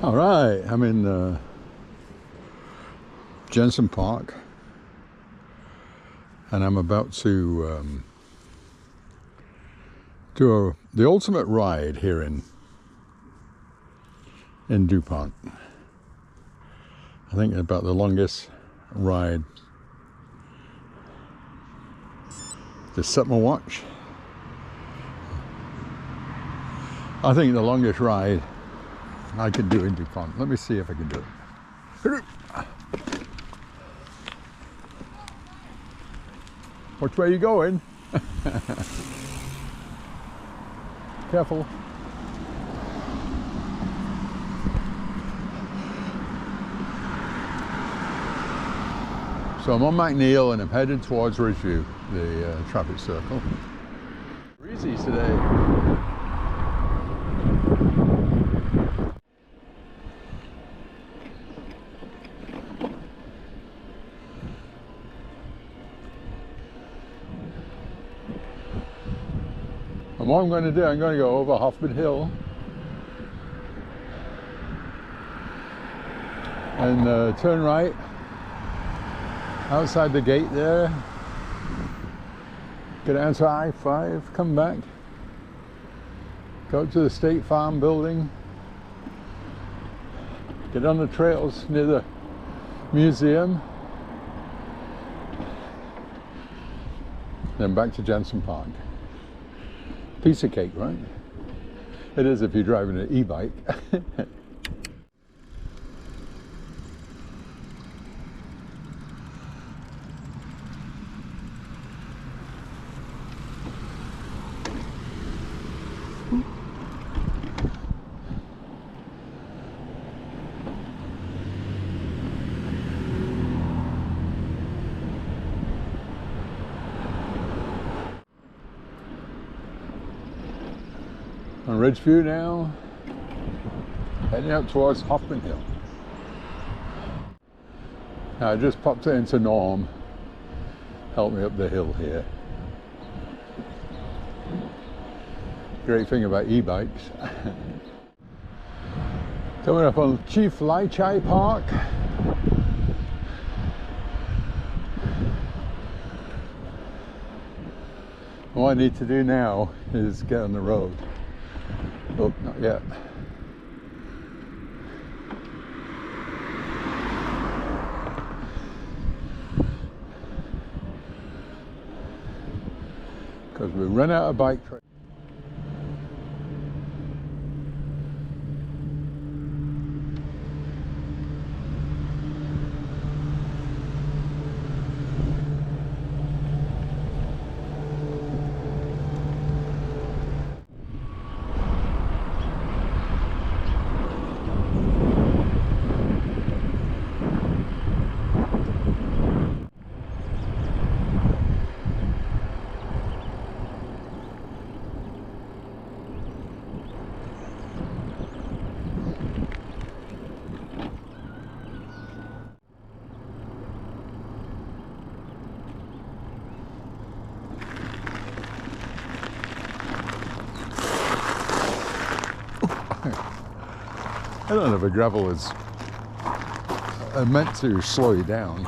All right, I'm in Jensen Park, and I'm about to do the ultimate ride here in DuPont. I think about the longest ride. Just set my watch. I think the longest ride I could do in DuPont. Let me see if I can do it. Which way are you going? Careful. So I'm on McNeil and I'm headed towards Ridgeview, the traffic circle. Breezy today. And what I'm going to do, I'm going to go over Hoffman Hill and turn right outside the gate there, get down to I-5, come back, go up to the State Farm building, get on the trails near the museum, then back to Jensen Park. Piece of cake, right? It is if you're driving an e-bike. On Ridgeview now, heading out towards Hoffman Hill. Now I just popped into Norm, help me up the hill here. Great thing about e-bikes. Coming up on Chief Lai Chai Park. What I need to do now is get on the road. Oh, not yet. Because we run out of bike trails. I don't know if a gravel is meant to slow you down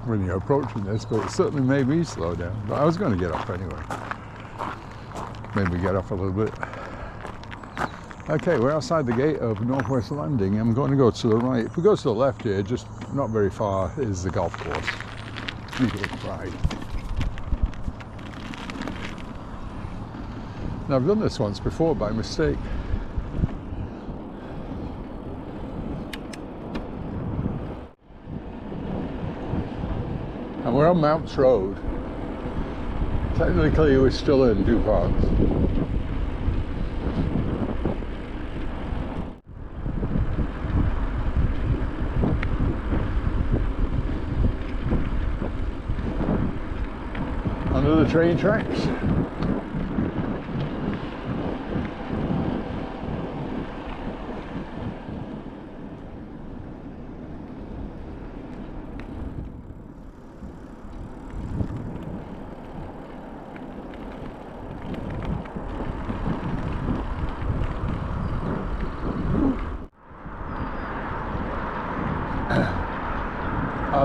when you're approaching this, but it certainly made me slow down. But I was going to get off anyway. Maybe get off a little bit. Okay, we're outside the gate of Northwest Landing. I'm going to go to the right. If we go to the left here, just not very far, is the golf course. Eagle Pride. Now I've done this once before by mistake. And we're on Mounts Road. Technically we're still in DuPont. Under the train tracks.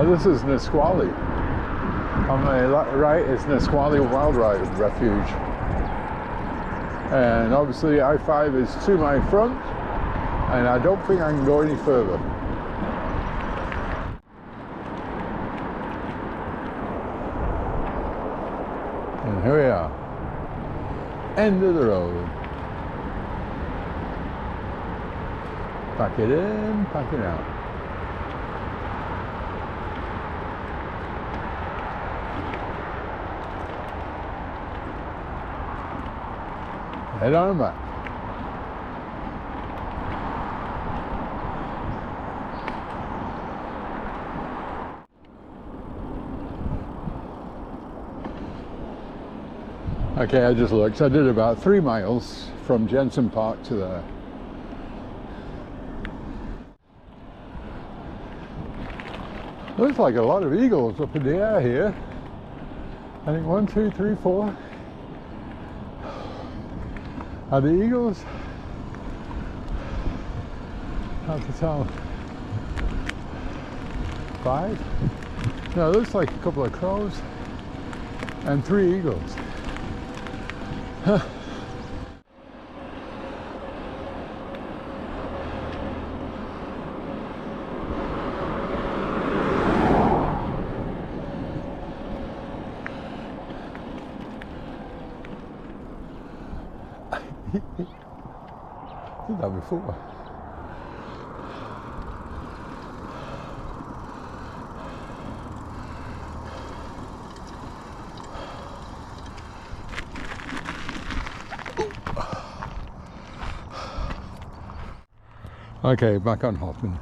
Now this is Nisqually. On my right is Nisqually Wildlife Refuge. And obviously I-5 is to my front, and I don't think I can go any further. And here we are, end of the road. Pack it in, pack it out. Head on back. Okay, I just looked. I did about 3 miles from Jensen Park to there. Looks like a lot of eagles up in the air here. I think 1, 2, 3, 4. Are the eagles? Hard to tell. 5? No, it looks like a couple of crows and 3 eagles. Huh. I've done that before. Okay, back on hopping.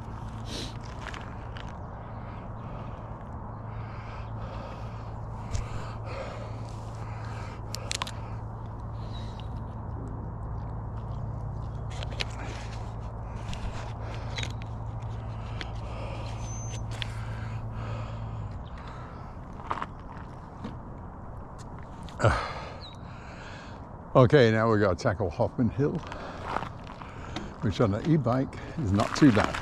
Okay, now we've got to tackle Hoffman Hill, which on an e-bike is not too bad.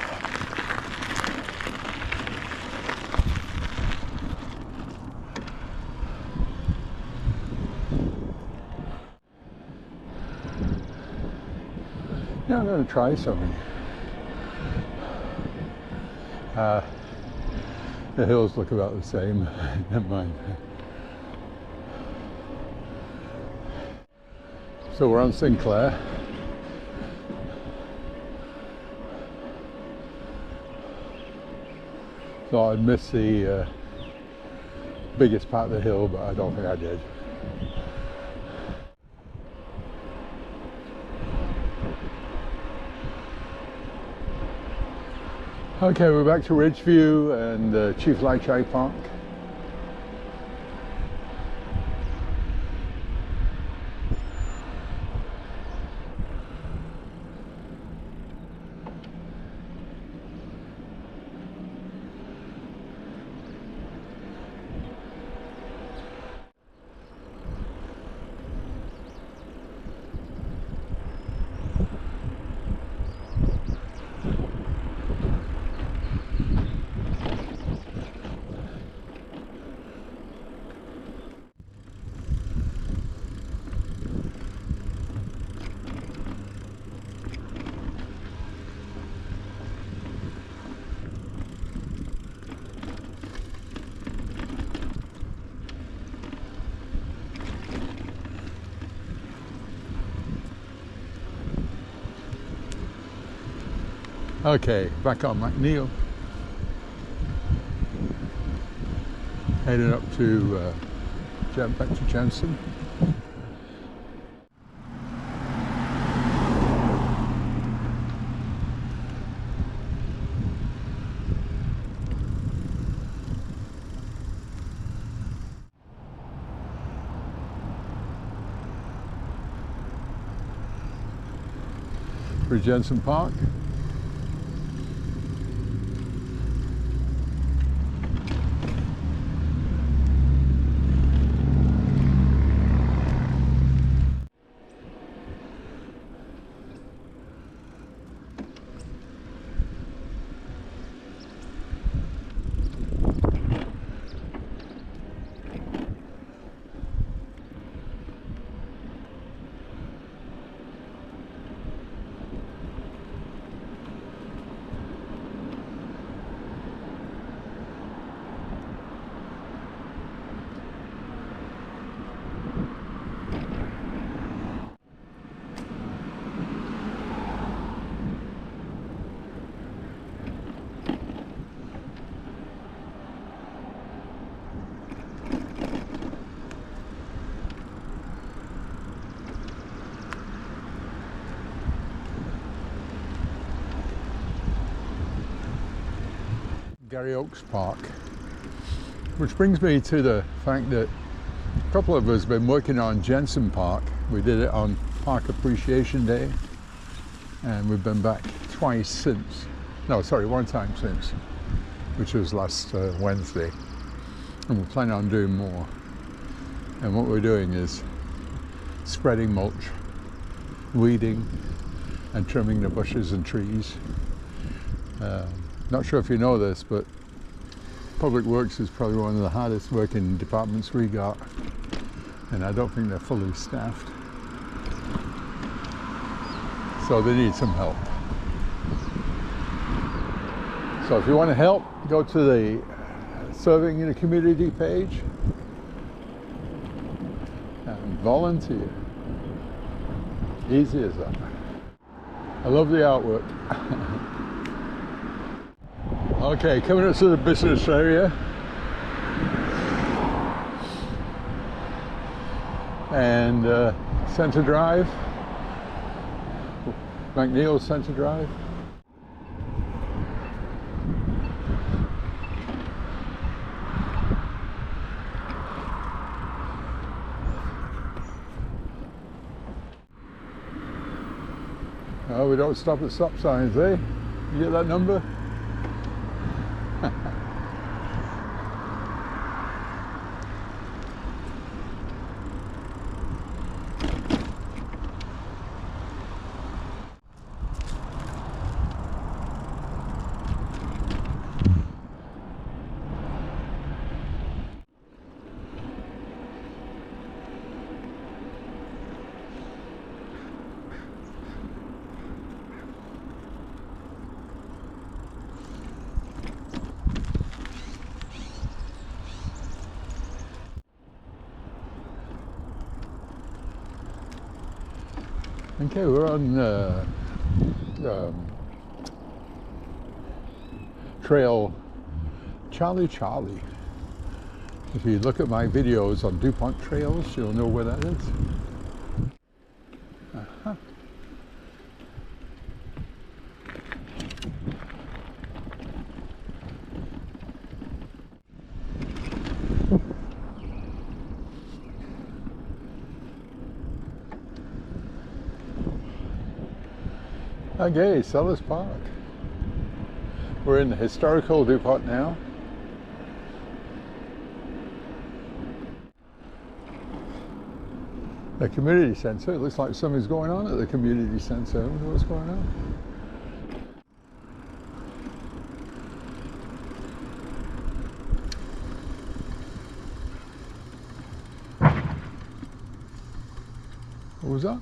Yeah, I'm going to try something. The hills look about the same. Never mind. So we're on Sinclair. So I missed the biggest part of the hill, but I don't think I did. Okay, we're back to Ridgeview and Chief Lai Chai Park. Okay, back on McNeil. Heading up to back to Jensen. For Jensen Park. Gary Oaks Park, which brings me to the fact that a couple of us have been working on Jensen Park. We did it on Park Appreciation Day, and we've been back twice since. No, sorry, one time since, which was last Wednesday, and we're planning on doing more. And what we're doing is spreading mulch, weeding, and trimming the bushes and trees. Not sure if you know this, but Public Works is probably one of the hardest working departments we got, and I don't think they're fully staffed. So they need some help. So if you want to help, go to the Serving in the Community page and volunteer. Easy as that. I love the artwork. Okay, coming up to the business area. And Center Drive, McNeil Center Drive. Oh, we don't stop at stop signs, eh? You get that number? Okay, we're on trail Charlie. If you look at my videos on DuPont trails, you'll know where that is. Uh-huh. Okay, Sellers Park. We're in the historical DuPont now. The community center. It looks like something's going on at the community center. I wonder what's going on. What was that?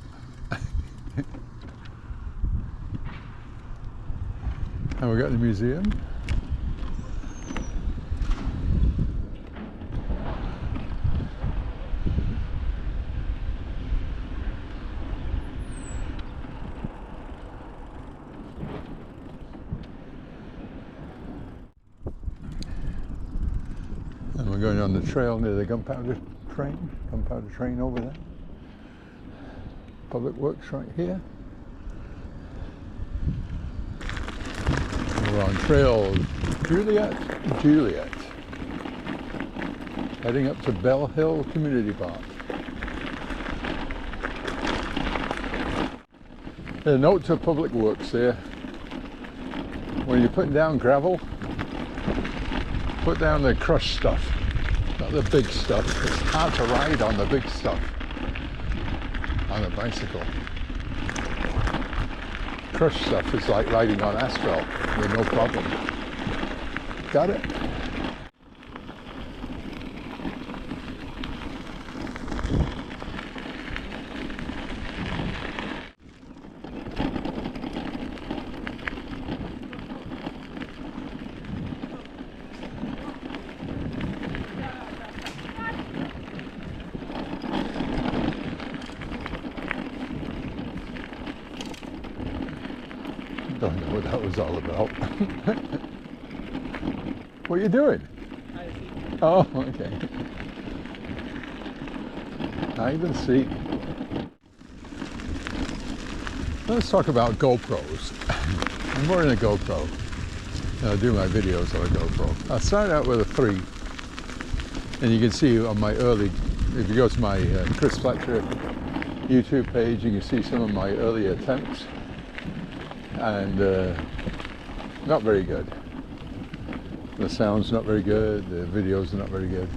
And we got the museum. And we're going on the trail near the gunpowder train over there. Public Works right here. We're on trail Juliet, heading up to Bell Hill Community Park. A note to Public Works there: when you're putting down gravel, put down the crushed stuff, not the big stuff. It's hard to ride on the big stuff on a bicycle. Crushed stuff is like riding on asphalt with no problem. Got it? Don't know what that was all about. What are you doing? Oh, okay. I even see. Let's talk about GoPros. I'm wearing a GoPro. I do my videos on a GoPro. I started out with a 3, and you can see on my early, if you go to my Chris Fletcher YouTube page, you can see some of my early attempts, and not very good. The sound's not very good, the videos are not very good.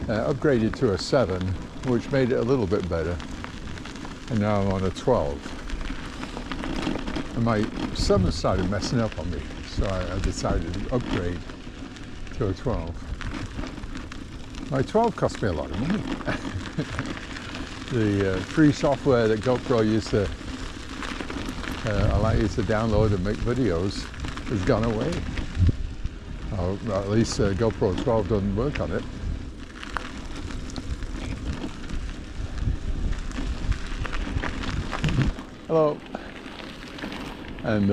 Upgraded to a 7, which made it a little bit better, and now I'm on a 12. And my 7 started messing up on me, so I decided to upgrade to a 12. My 12 cost me a lot of money. The free software that GoPro used to allow you to download and make videos has gone away. Or at least GoPro 12 doesn't work on it. Hello. And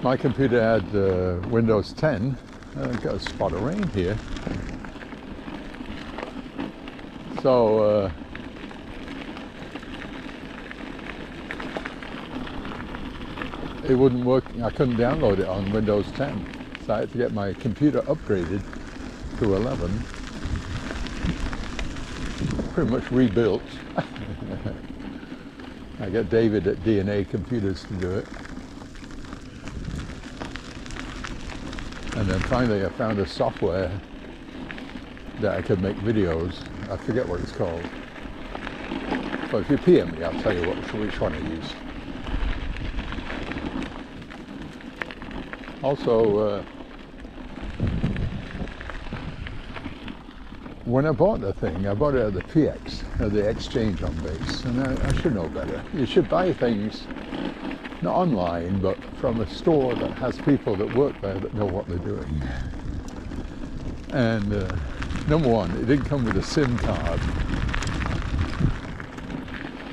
my computer had Windows 10. I've got a spot of rain here. So it wouldn't work. I couldn't download it on Windows 10. So I had to get my computer upgraded to 11. Pretty much rebuilt. I got David at DNA Computers to do it. And then finally I found a software that I could make videos. I forget what it's called. But if you PM me, I'll tell you which one I use. Also, when I bought the thing, I bought it at the PX, the exchange on base, and I should know better. You should buy things, not online, but from a store that has people that work there that know what they're doing. And number one, it didn't come with a SIM card.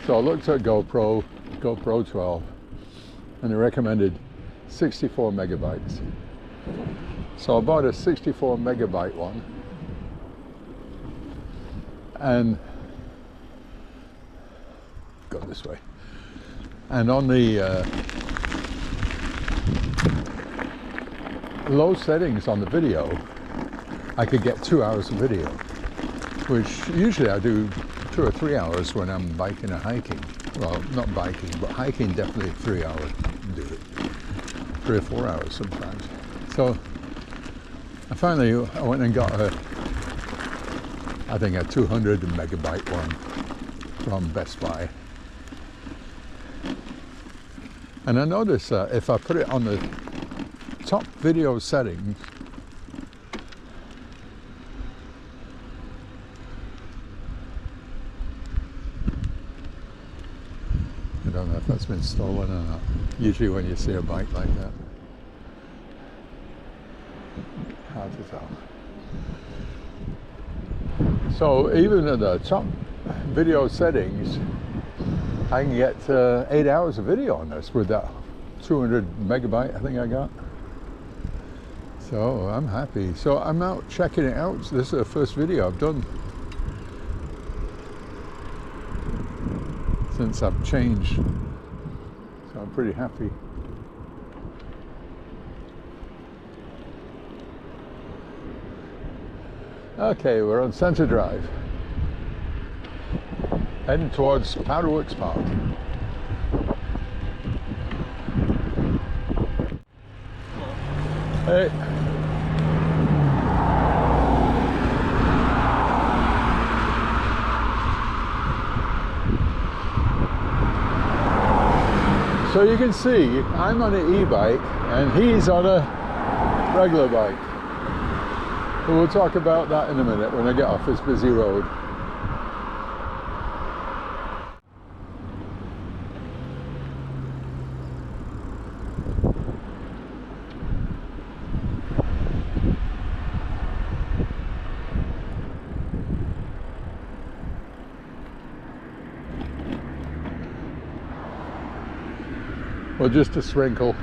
So I looked at GoPro 12, and it recommended 64 megabytes. So I bought a 64 megabyte one. And go this way. And on the low settings on the video, I could get 2 hours of video, which usually I do 2 or 3 hours when I'm biking or hiking. Well, not biking, but hiking definitely 3 hours. Do it 3 or 4 hours sometimes. So I went and got I think a 200 megabyte one from Best Buy. And I noticed that if I put it on the top video settings, I don't know if that's been stolen or not. Usually when you see a bike like that, hard to tell. So even at the top video settings, I can get 8 hours of video on this with that 200 megabyte I think I got. So I'm happy. So I'm out checking it out. This is the first video I've done since I've changed. So I'm pretty happy. Okay, we're on Center Drive, heading towards Powderworks Park. Hey. So you can see, I'm on an e-bike and he's on a regular bike. But we'll talk about that in a minute when I get off this busy road. Well, just a sprinkle.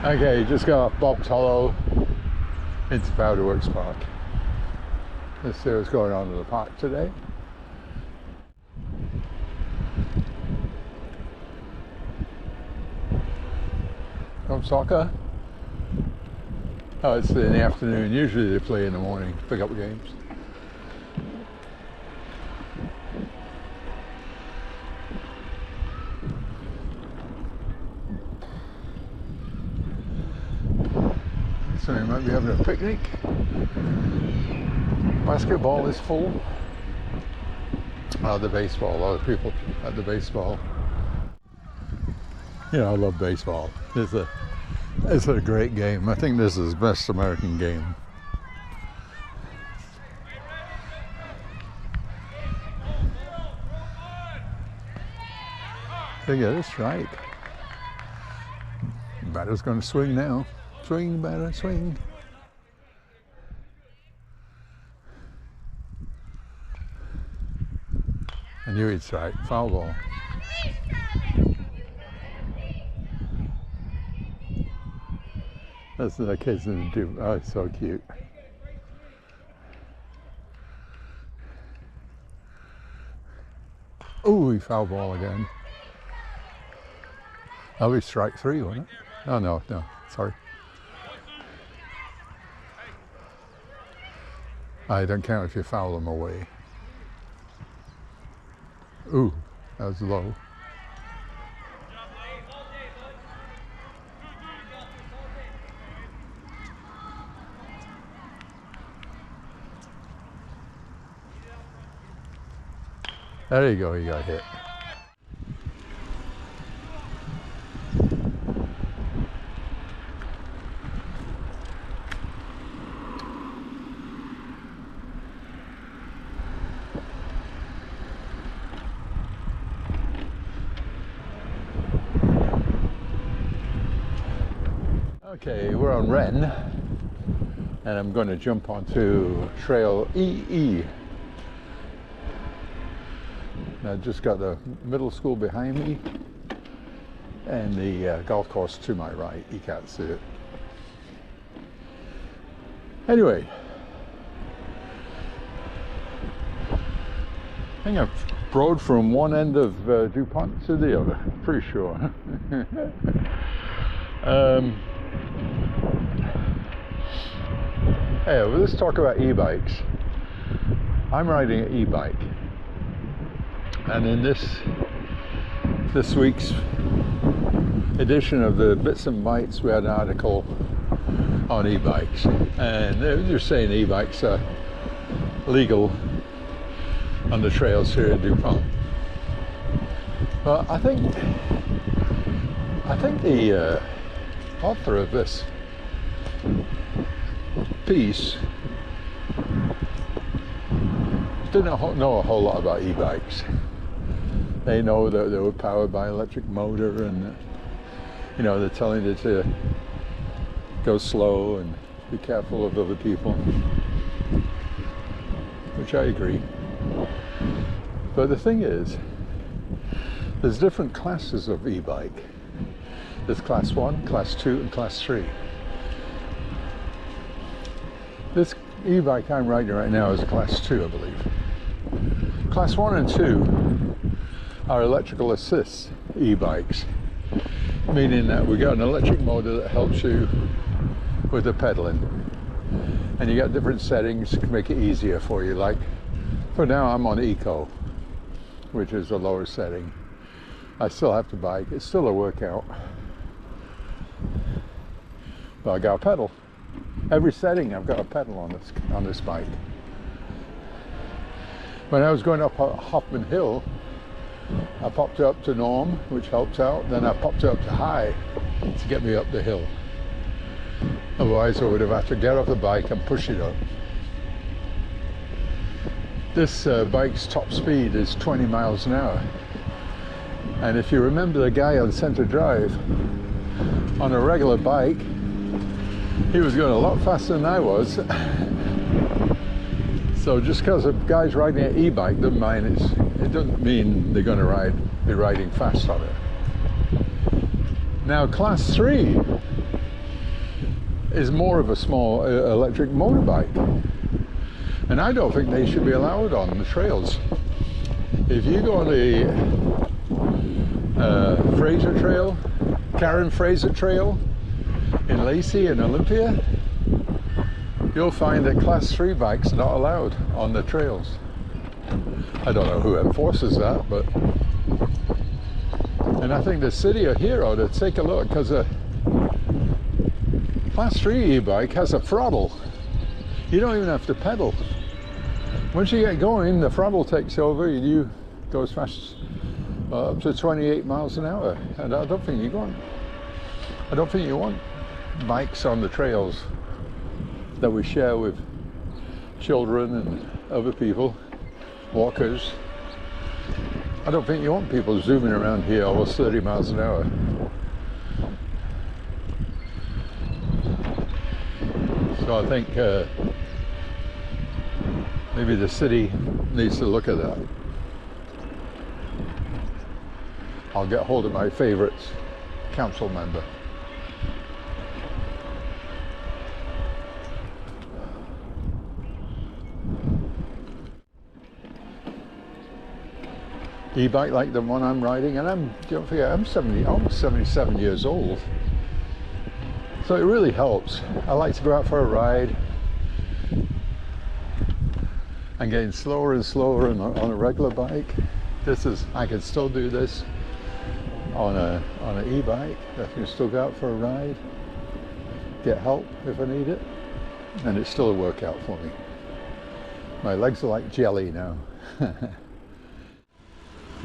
Okay, just got off Bob's Hollow into Powderworks Park. Let's see what's going on in the park today. from soccer? Oh, it's in the afternoon. Usually they play in the morning, pick up games. So we might be having a picnic. Basketball is full. The baseball, a lot of people at the baseball. You know, I love baseball. It's a great game. I think this is the best American game. They get a strike. Batter's going to swing now. Swing, batter, swing. I knew he'd strike. Foul ball. That's the kids in the DuPont. Oh, it's so cute. Ooh, he foul ball again. That'll be strike 3, won't it? Oh, no, sorry. I don't count if you foul them away. Ooh, that was low. There you go, you got hit. Okay, we're on Wren, and I'm going to jump onto Trail EE. I just got the middle school behind me and the golf course to my right. You can't see it. Anyway, I think I've rode from one end of DuPont to the other, pretty sure. Hey, well, let's talk about e-bikes. I'm riding an e-bike. And in this week's edition of the Bits and Bytes, we had an article on e-bikes, and they're saying e-bikes are legal on the trails here in DuPont. Well, I think the author of this piece didn't know a whole lot about e-bikes. They know that they were powered by electric motor, and you know, they're telling you to go slow and be careful of other people, which I agree. But the thing is, there's different classes of e-bike. There's class 1, class 2, and class 3. This e-bike I'm riding right now is a class 2, I believe. Class 1 and 2 are electrical assist e-bikes, meaning that we got an electric motor that helps you with the pedaling, and you got different settings to make it easier for you. Like for now I'm on eco, which is a lower setting. I still have to bike, it's still a workout, but I got a pedal. Every setting I've got a pedal on this bike. When I was going up Hoffman Hill, I popped it up to norm, which helps out. Then I popped it up to high to get me up the hill. Otherwise I would have had to get off the bike and push it up. This bike's top speed is 20 miles an hour. And if you remember the guy on Center Drive, on a regular bike, he was going a lot faster than I was. So just because a guy's riding an e-bike doesn't it doesn't mean they're going to be riding fast on it. Now class 3 is more of a small electric motorbike, and I don't think they should be allowed on the trails. If you go on the Fraser Trail, Karen Fraser Trail, in Lacey and Olympia, you'll find that class 3 bikes are not allowed on the trails. I don't know who enforces that, but... And I think the city of here ought to take a look, because a class 3 e-bike has a throttle. You don't even have to pedal. Once you get going, the throttle takes over and you go as fast up to 28 miles an hour. And I don't think you want bikes on the trails that we share with children and other people, walkers. I don't think you want people zooming around here almost 30 miles an hour. So I think maybe the city needs to look at that. I'll get hold of my favorite council member. E-bike like the one I'm riding, and don't forget, I'm almost 77 years old. So it really helps. I like to go out for a ride. I'm getting slower and slower on a regular bike. I can still do this on an e-bike. I can still go out for a ride, get help if I need it, and it's still a workout for me. My legs are like jelly now.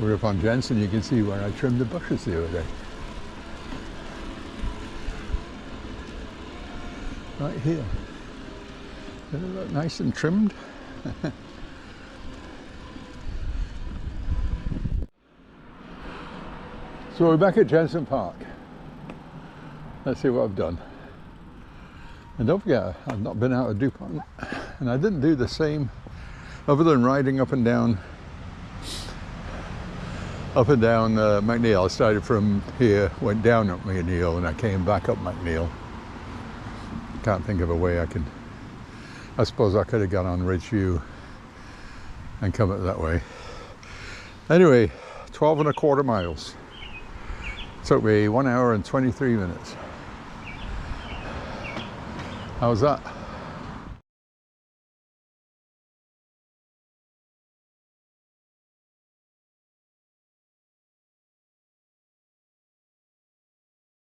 We're up on Jensen. You can see where I trimmed the bushes the other day. Right here. Doesn't it look nice and trimmed? So we're back at Jensen Park. Let's see what I've done. And don't forget, I've not been out of DuPont. And I didn't do the same, other than riding up and down McNeil. I started from here, went down up McNeil, and I came back up McNeil. Can't think of a way I suppose I could have got on Ridgeview and come up that way. Anyway, 12.25 miles. Took me 1 hour and 23 minutes. How's that?